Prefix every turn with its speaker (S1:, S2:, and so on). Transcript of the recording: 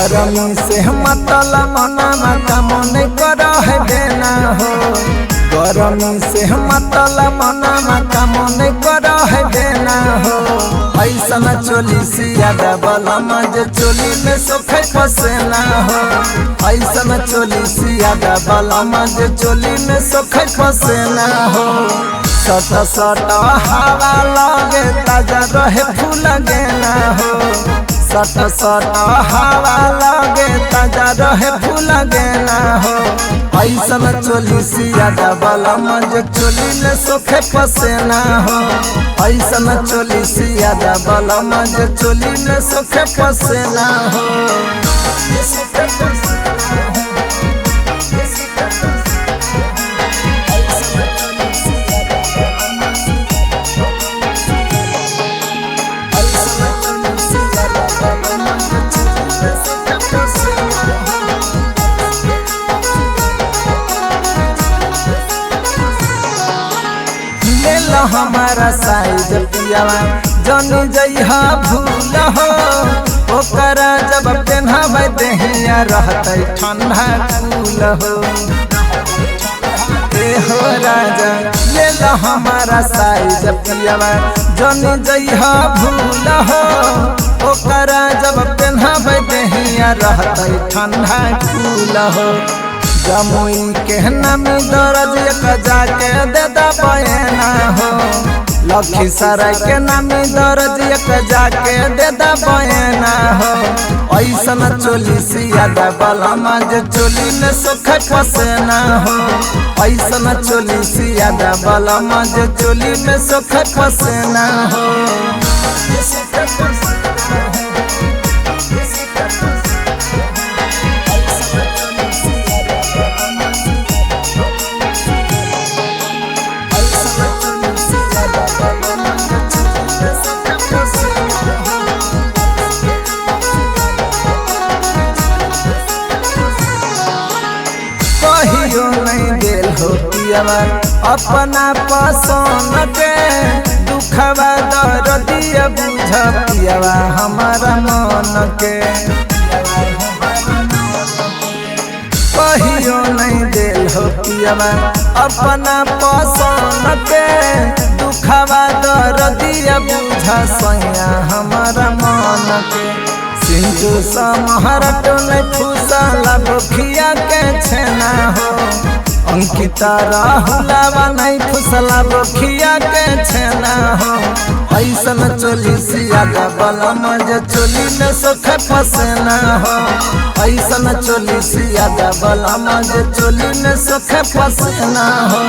S1: गरमी से मतल मनमा काम नहीं कर है देना हो। गरमी से मतल मनमा काम नहीं कर है देना हो। ऐसन चोली सियादा बलमा जे चोली में सोखे पसेना हो। ऐसन चोली सियादा बलमा जे चोली में सोखे पसेना हो। सट सट हवा लगे ताजा रहे फूल गेना हो। सट सट हवा लगे ताजा रहे फूल गेना हो। ऐसन चोली सियादा बलमा जे चोली में सोखे पसेना हो। ऐसन चोली सियादा बलमा जे चोली में सोखे पसेना हो। हमारा साइज पियावा जनी जइहा भूल हो। ओकरा जब पेन्हबै देहिया रहतै ठंडा कूल हो। ए हो राजा ले ला हमारा साइज पियावा जनी जइहा भूल हो। ओकरा जब पेन्हबै देहिया रहतै ठंडा कूल हो। जमुई के नमी दरज एक जाके दे दबना हो। लखीसराय के नमी दरज एक जाके दे दबना हो। ऐसन चोली सियादा बलमा जे चोली में सोखे पसेना हो। ऐसन चोली सियादा बलमा जे चोली में सोखे पसेना हो। कहियो नहीं दिल हो पियावा अपना पसंद के। दुखवा दर्दिया बुझ पियावा हमारा मन के। कहियो नहीं दिल हो पियावा अपना पसंद के। दुखवा दर्दिया बुझ सैया हमारा मन के। सिंधु समहरट नहीं फुसला बोखिया के छेना हो। अंकिता राहुलावा नहीं फुसला बोखिया के छेना हो। ऐसन चोली सियादा बलमा जे चोली में सोखे पसेना हो। ऐसन चोली सियादा बलमा जे चोली में सोखे पसेना हो।